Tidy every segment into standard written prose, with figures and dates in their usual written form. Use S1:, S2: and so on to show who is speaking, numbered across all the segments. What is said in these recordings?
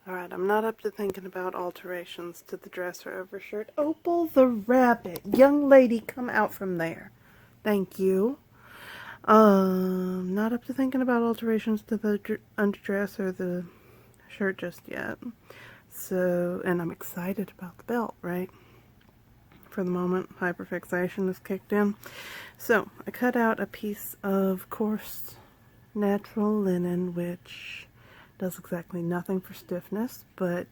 S1: Alright, I'm not up to thinking about alterations to the dress or overshirt. Opal the rabbit. Young lady, come out from there. Thank you. Not up to thinking about alterations to the underdress or the shirt just yet. So, and I'm excited about the belt, right? For the moment, hyperfixation is kicked in. So, I cut out a piece of coarse natural linen, which does exactly nothing for stiffness, but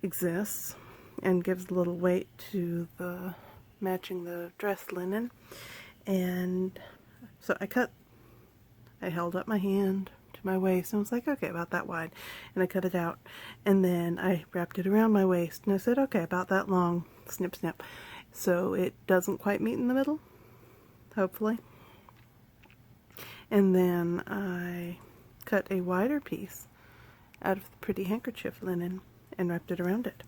S1: exists and gives a little weight to the matching the dress linen. And so I held up my hand to my waist and was like, okay, about that wide, and I cut it out, and then I wrapped it around my waist and I said, okay, about that long, snip snip, so it doesn't quite meet in the middle, hopefully. And then I cut a wider piece out of the pretty handkerchief linen and wrapped it around it.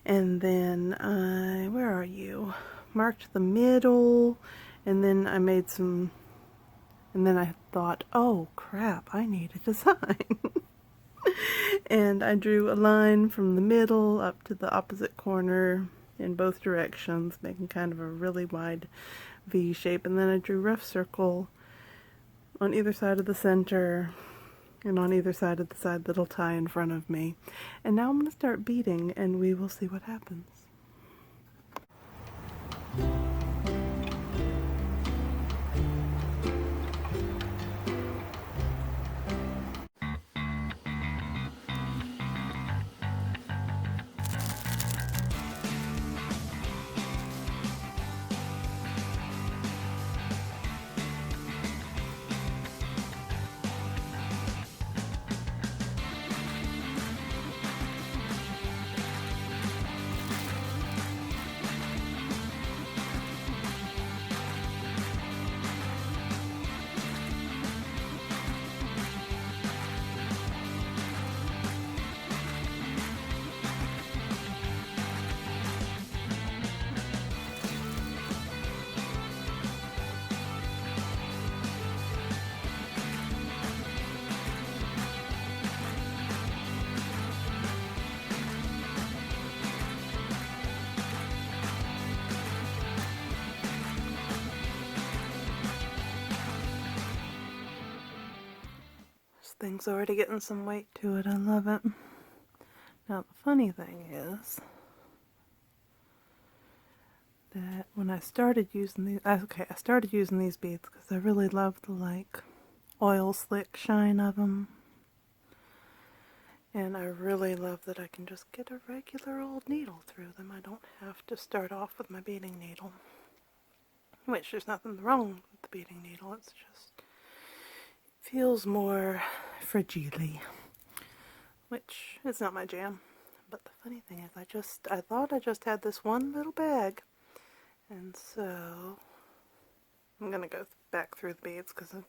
S1: And then I, where are you? Marked the middle, and then I made some, and then I thought, oh crap, I need a design. And I drew a line from the middle up to the opposite corner in both directions, making kind of a really wide V shape, and then I drew a rough circle on either side of the center and on either side of the side that'll tie in front of me. And now I'm going to start beading and we will see what happens. Thing's already getting some weight to it. I love it. Now the funny thing is that when I started using these, I started using these beads because I really love the like oil slick shine of them, and I really love that I can just get a regular old needle through them. I don't have to start off with my beading needle, which there's nothing wrong with the beading needle. It's just feels more fragile, which is not my jam. But the funny thing is, I thought I just had this one little bag, and so I'm gonna go back through the beads because I'm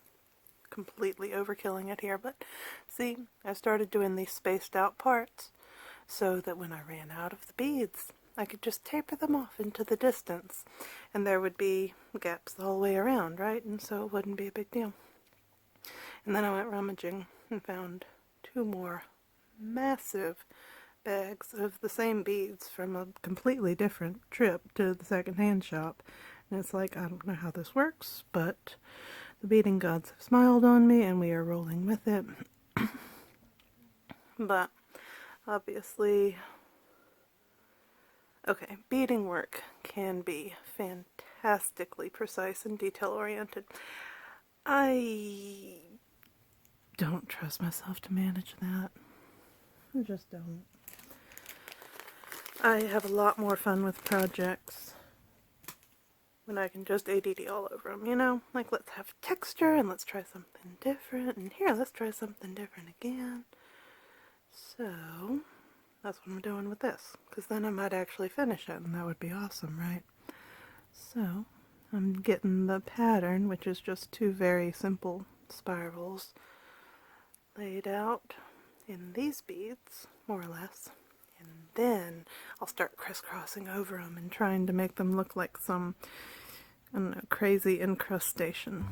S1: completely overkilling it here. But see, I started doing these spaced out parts so that when I ran out of the beads, I could just taper them off into the distance, and there would be gaps the whole way around, right? And so it wouldn't be a big deal. And then I went rummaging and found two more massive bags of the same beads from a completely different trip to the secondhand shop. And it's like, I don't know how this works, but the beading gods have smiled on me and we are rolling with it. But obviously, okay, beading work can be fantastically precise and detail-oriented. I don't trust myself to manage that. I just don't. I have a lot more fun with projects when I can just ADD all over them, you know? Like, let's have texture and let's try something different, and here, let's try something different again. So, that's what I'm doing with this, because then I might actually finish it, and that would be awesome, right? So, I'm getting the pattern, which is just two very simple spirals, laid out in these beads, more or less, and then I'll start crisscrossing over them and trying to make them look like some, I don't know, crazy incrustation.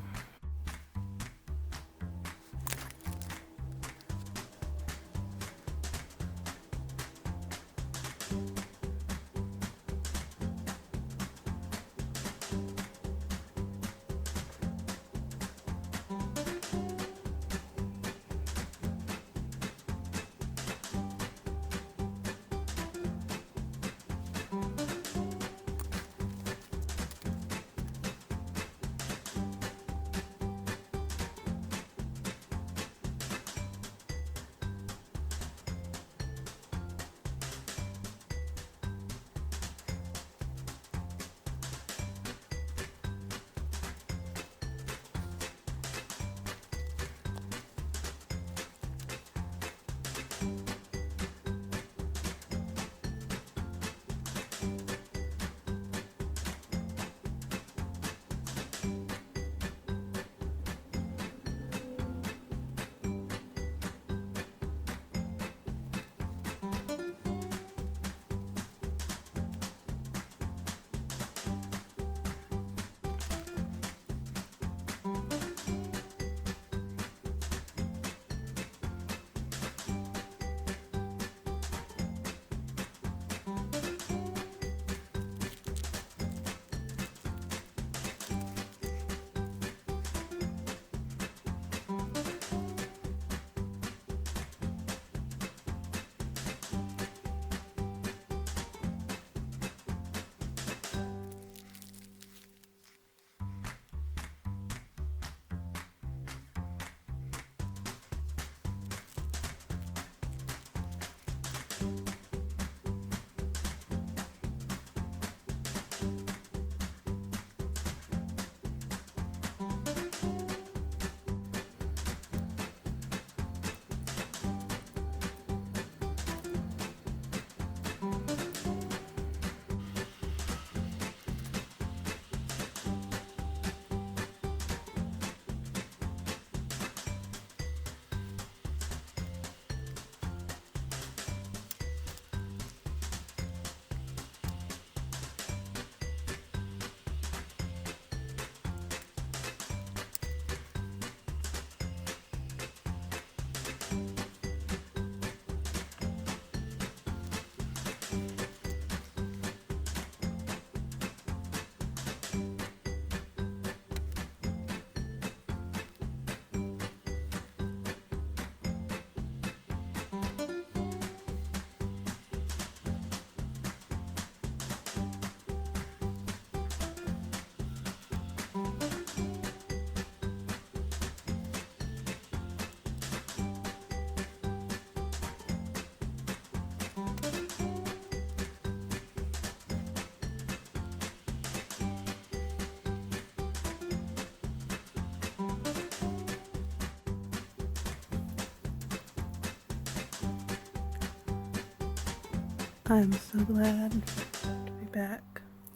S1: I'm so glad to be back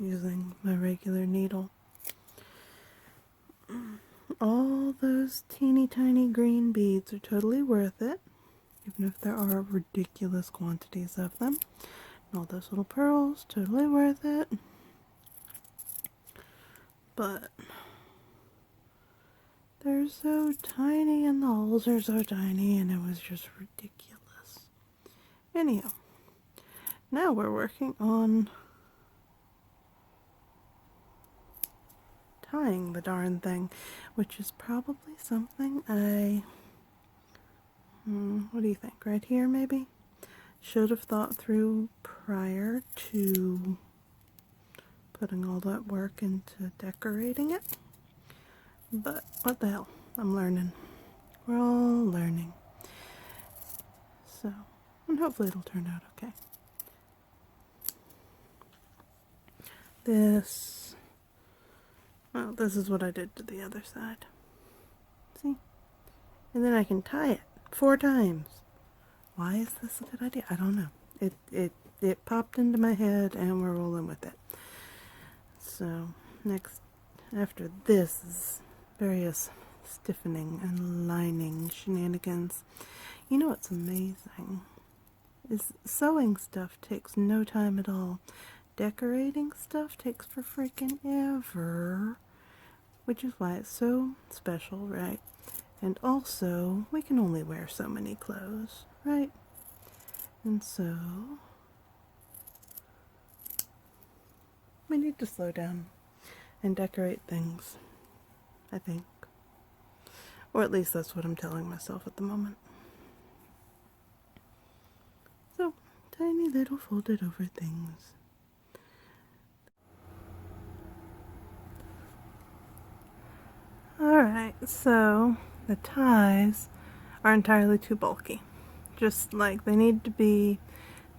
S1: using my regular needle. All those teeny tiny green beads are totally worth it, even if there are ridiculous quantities of them. And all those little pearls, totally worth it. But they're so tiny and the holes are so tiny and it was just ridiculous. Anyhow, now we're working on tying the darn thing, which is probably something what do you think, right here maybe? Should have thought through prior to putting all that work into decorating it. But what the hell, I'm learning. We're all learning. So, and hopefully it'll turn out okay. This is what I did to the other side. See? And then I can tie it 4 times. Why is this a good idea? I don't know. It popped into my head and we're rolling with it. So, next, after this is various stiffening and lining shenanigans. You know what's amazing? Is sewing stuff takes no time at all. Decorating stuff takes for freaking ever, which is why it's so special, right? And also, we can only wear so many clothes, right? And so, we need to slow down and decorate things, I think. Or at least that's what I'm telling myself at the moment. So, tiny little folded over things. Alright, so the ties are entirely too bulky. Just like they need to be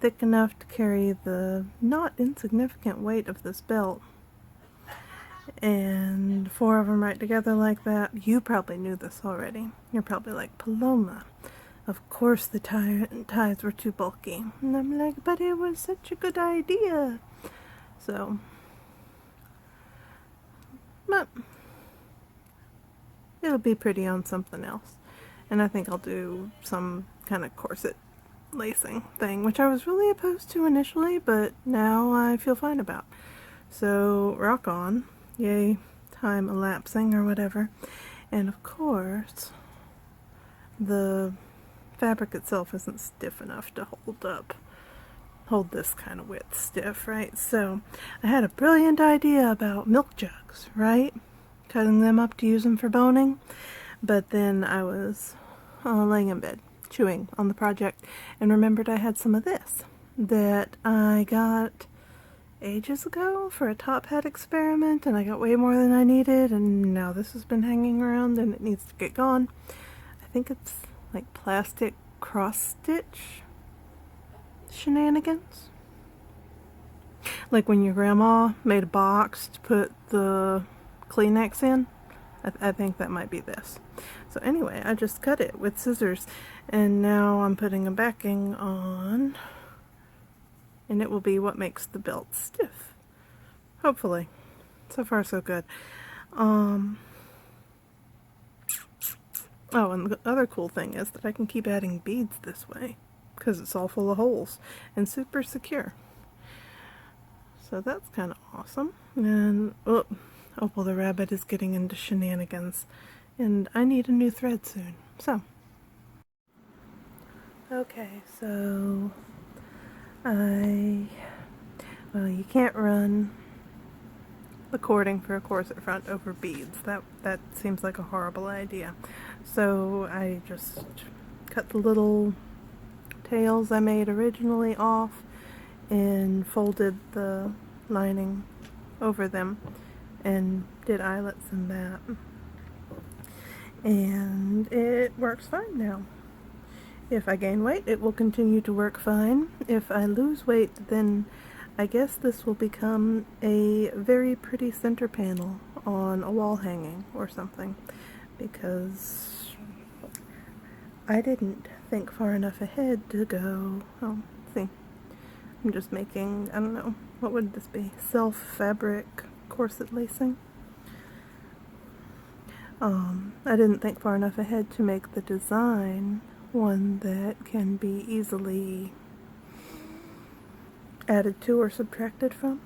S1: thick enough to carry the not insignificant weight of this belt. And 4 of them right together like that. You probably knew this already. You're probably like, Paloma, of course the ties were too bulky. And I'm like, but it was such a good idea. So, but it'll be pretty on something else. And I think I'll do some kind of corset lacing thing, which I was really opposed to initially, but now I feel fine about. So, rock on. Yay, time elapsing or whatever. And of course, the fabric itself isn't stiff enough to hold this kind of width stiff, right? So, I had a brilliant idea about milk jugs, right? Cutting them up to use them for boning, but then I was laying in bed chewing on the project and remembered I had some of this that I got ages ago for a top hat experiment, and I got way more than I needed, and now this has been hanging around and it needs to get gone. I think it's like plastic cross stitch shenanigans, like when your grandma made a box to put the Kleenex in. I think that might be this. So anyway, I just cut it with scissors, and now I'm putting a backing on, and it will be what makes the belt stiff. Hopefully. So far so good. Oh, and the other cool thing is that I can keep adding beads this way, because it's all full of holes and super secure. So that's kind of awesome. And oh well, the rabbit is getting into shenanigans, and I need a new thread soon. So, okay, so well, you can't run the cording for a corset front over beads. That seems like a horrible idea. So I just cut the little tails I made originally off and folded the lining over them and did eyelets in that. And it works fine now. If I gain weight, it will continue to work fine. If I lose weight, then I guess this will become a very pretty center panel on a wall hanging or something, because I didn't think far enough ahead to go, oh, see, I'm just making, I don't know, what would this be? Self fabric corset lacing. I didn't think far enough ahead to make the design one that can be easily added to or subtracted from.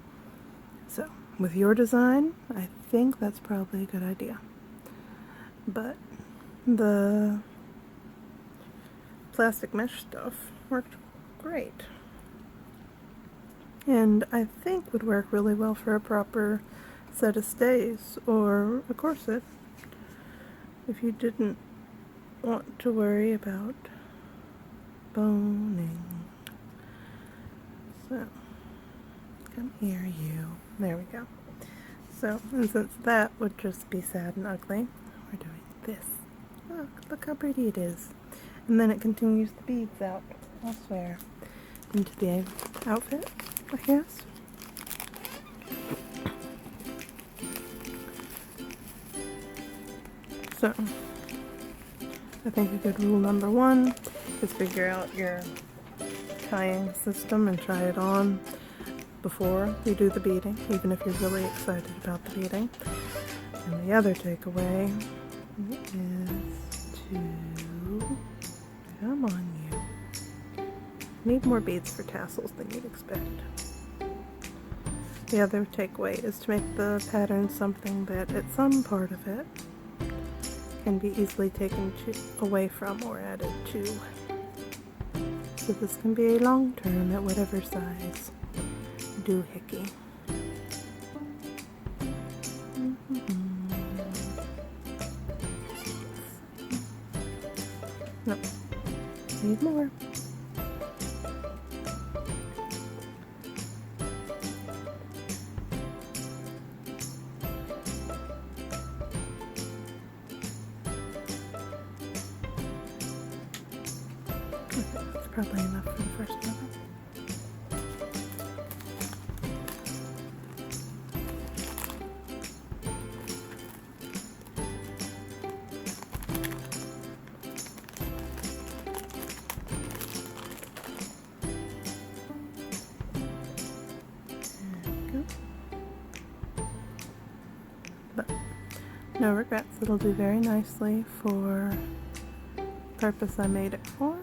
S1: So, with your design, I think that's probably a good idea. But the plastic mesh stuff worked great. And I think would work really well for a proper set of stays or a corset if you didn't want to worry about boning. So, come here, you. There we go. So, and since that would just be sad and ugly, we're doing this. Look how pretty it is. And then it continues the beads out elsewhere into the outfit, I guess. So, I think a good rule number one is figure out your tying system and try it on before you do the beading, even if you're really excited about the beading. And the other takeaway is to, come on you, need more beads for tassels than you'd expect. The other takeaway is to make the pattern something that at some part of it can be easily taken away from or added to. So this can be a long term at whatever size doohickey. No, need more. That's probably enough for the first one. But no regrets, it'll do very nicely for the purpose I made it for.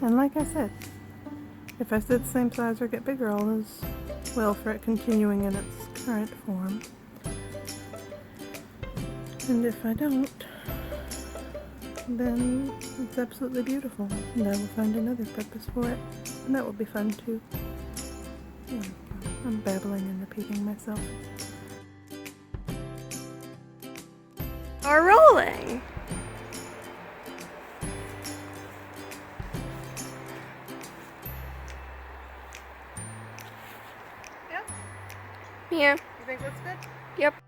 S1: And like I said, if I stay the same size or get bigger, all is well for it continuing in its current form. And if I don't, then it's absolutely beautiful, and I will find another purpose for it, and that will be fun too. There we go. I'm babbling and repeating myself.
S2: Are rolling.
S1: Yep.
S2: Yeah.
S1: You think that's good?
S2: Yep.